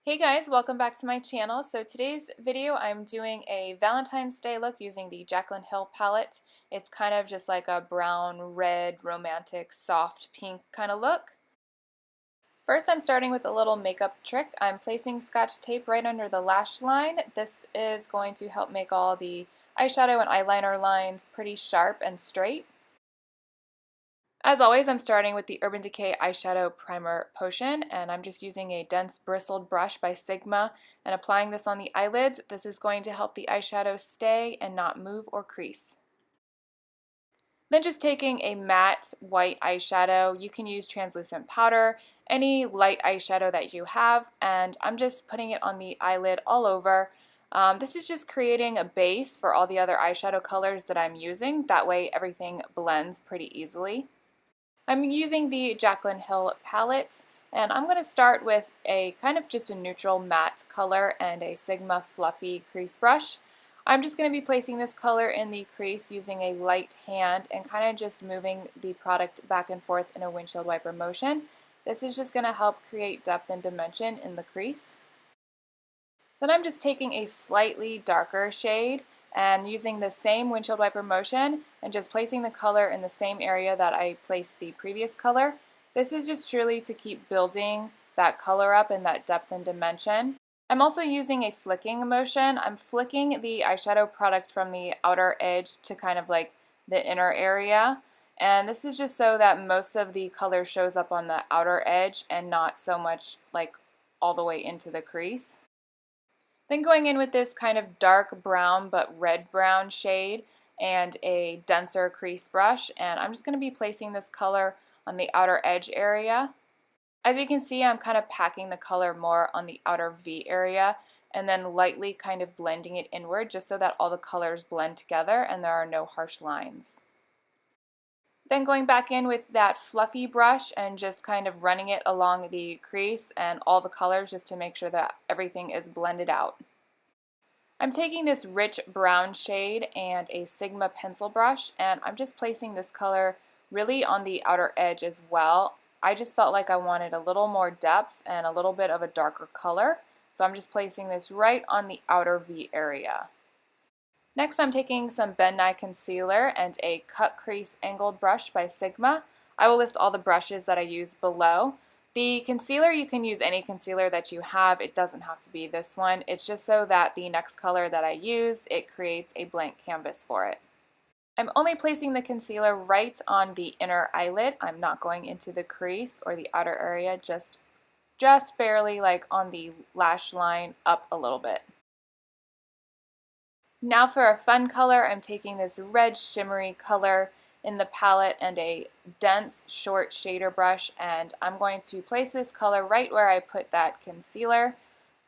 Hey guys, welcome back to my channel. So today's video I'm doing a Valentine's Day look using the Jaclyn Hill palette. It's kind of just like a brown, red, romantic, soft pink kind of look. First I'm starting with a little makeup trick. I'm placing Scotch tape right under the lash line. This is going to help make all the eyeshadow and eyeliner lines pretty sharp and straight. As always, I'm starting with the Urban Decay Eyeshadow Primer Potion, and I'm just using a dense bristled brush by Sigma and applying this on the eyelids. This is going to help the eyeshadow stay and not move or crease. Then just taking a matte white eyeshadow, you can use translucent powder, any light eyeshadow that you have, and I'm just putting it on the eyelid all over. This is just creating a base for all the other eyeshadow colors that I'm using. That way everything blends pretty easily. I'm using the Jaclyn Hill palette, and I'm going to start with a kind of just a neutral matte color and a Sigma fluffy crease brush. I'm just going to be placing this color in the crease using a light hand and kind of just moving the product back and forth in a windshield wiper motion. This is just going to help create depth and dimension in the crease. Then I'm just taking a slightly darker shade and using the same windshield wiper motion and just placing the color in the same area that I placed the previous color. This is just truly to keep building that color up and that depth and dimension. I'm also using a flicking motion. I'm flicking the eyeshadow product from the outer edge to kind of like the inner area. And this is just so that most of the color shows up on the outer edge and not so much like all the way into the crease. Then going in with this kind of dark brown but red brown shade and a denser crease brush, and I'm just going to be placing this color on the outer edge area. As you can see, I'm kind of packing the color more on the outer V area and then lightly kind of blending it inward just so that all the colors blend together and there are no harsh lines. Then going back in with that fluffy brush and just kind of running it along the crease and all the colors just to make sure that everything is blended out. I'm taking this rich brown shade and a Sigma pencil brush, and I'm just placing this color really on the outer edge as well. I just felt like I wanted a little more depth and a little bit of a darker color, so I'm just placing this right on the outer V area. Next, I'm taking some Ben Nye concealer and a cut crease angled brush by Sigma. I will list all the brushes that I use below. The concealer, you can use any concealer that you have. It doesn't have to be this one. It's just so that the next color that I use, it creates a blank canvas for it. I'm only placing the concealer right on the inner eyelid. I'm not going into the crease or the outer area, just barely like on the lash line up a little bit. Now for a fun color, I'm taking this red shimmery color in the palette and a dense short shader brush, and I'm going to place this color right where I put that concealer.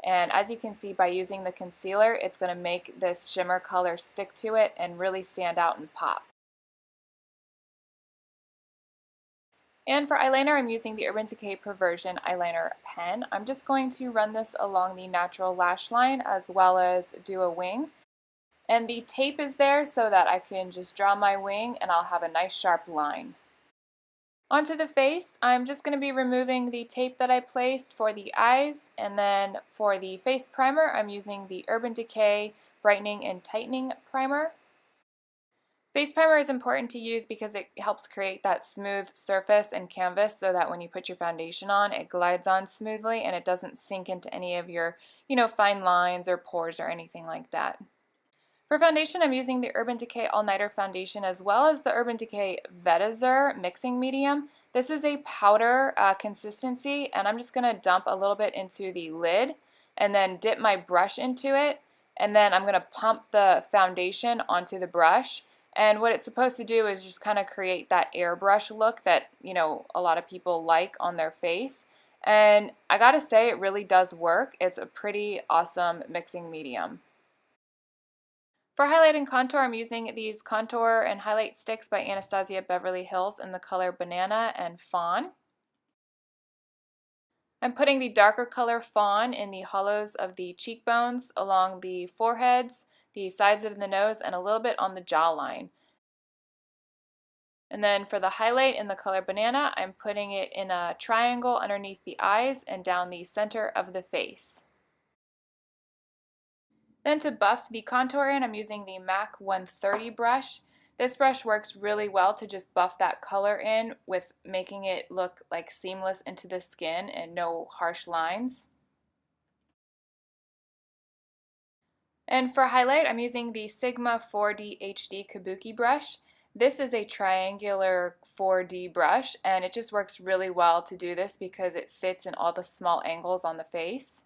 And as you can see, by using the concealer, it's going to make this shimmer color stick to it and really stand out and pop. And for eyeliner, I'm using the Urban Decay Perversion eyeliner pen. I'm just going to run this along the natural lash line as well as do a wing. And the tape is there so that I can just draw my wing and I'll have a nice sharp line. Onto the face, I'm just going to be removing the tape that I placed for the eyes, and then for the face primer, I'm using the Urban Decay Brightening and Tightening Primer. Face primer is important to use because it helps create that smooth surface and canvas so that when you put your foundation on, it glides on smoothly and it doesn't sink into any of your, fine lines or pores or anything like that. For foundation, I'm using the Urban Decay All Nighter Foundation as well as the Urban Decay Vetizer Mixing Medium. This is a powder consistency, and I'm just going to dump a little bit into the lid and then dip my brush into it, and then I'm going to pump the foundation onto the brush. And what it's supposed to do is just kind of create that airbrush look that, a lot of people like on their face. And I gotta say, it really does work. It's a pretty awesome mixing medium. For highlight and contour, I'm using these contour and highlight sticks by Anastasia Beverly Hills in the color Banana and Fawn. I'm putting the darker color Fawn in the hollows of the cheekbones, along the foreheads, the sides of the nose, and a little bit on the jawline. And then for the highlight in the color Banana, I'm putting it in a triangle underneath the eyes and down the center of the face. Then to buff the contour in, I'm using the MAC 130 brush. This brush works really well to just buff that color in with making it look like seamless into the skin and no harsh lines. And for highlight, I'm using the Sigma 4D HD Kabuki brush. This is a triangular 4D brush, and it just works really well to do this because it fits in all the small angles on the face.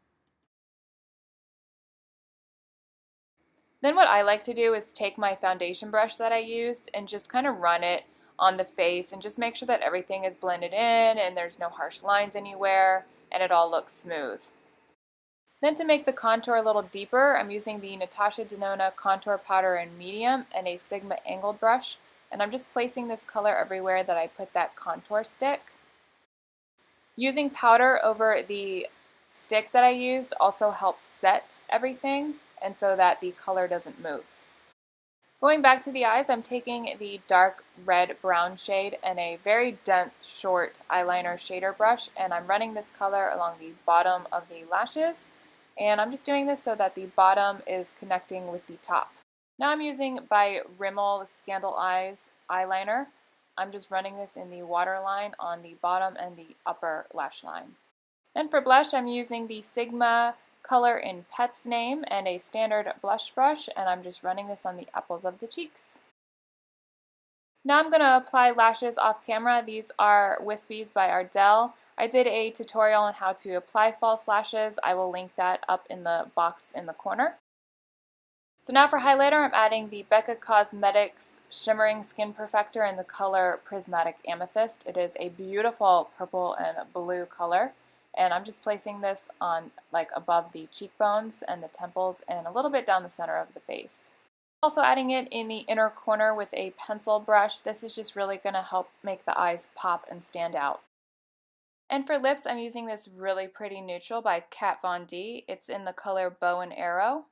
Then what I like to do is take my foundation brush that I used and just kind of run it on the face and just make sure that everything is blended in and there's no harsh lines anywhere and it all looks smooth. Then to make the contour a little deeper, I'm using the Natasha Denona Contour Powder in medium and a Sigma angled brush, and I'm just placing this color everywhere that I put that contour stick. Using powder over the stick that I used also helps set everything and so that the color doesn't move. Going back to the eyes, I'm taking the dark red-brown shade and a very dense, short eyeliner shader brush, and I'm running this color along the bottom of the lashes. And I'm just doing this so that the bottom is connecting with the top. Now I'm using by Rimmel Scandal Eyes eyeliner. I'm just running this in the waterline on the bottom and the upper lash line. And for blush, I'm using the Sigma Color in Pet's Name and a standard blush brush, and I'm just running this on the apples of the cheeks. Now I'm going to apply lashes off camera. These are Wispies by Ardell. I did a tutorial on how to apply false lashes. I will link that up in the box in the corner. So now for highlighter, I'm adding the Becca Cosmetics Shimmering Skin Perfector in the color Prismatic Amethyst. It is a beautiful purple and blue color. And I'm just placing this on like above the cheekbones and the temples and a little bit down the center of the face. Also adding it in the inner corner with a pencil brush. This is just really going to help make the eyes pop and stand out. And for lips, I'm using this really pretty neutral by Kat Von D. It's in the color Bow and Arrow.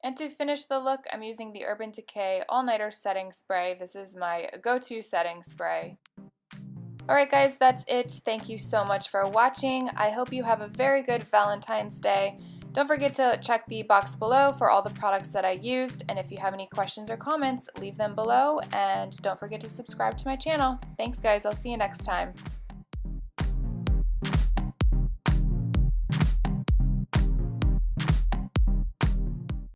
And to finish the look, I'm using the Urban Decay All Nighter Setting Spray. This is my go-to setting spray. Alright guys, that's it. Thank you so much for watching. I hope you have a very good Valentine's Day. Don't forget to check the box below for all the products that I used, and if you have any questions or comments, leave them below, and don't forget to subscribe to my channel. Thanks guys, I'll see you next time.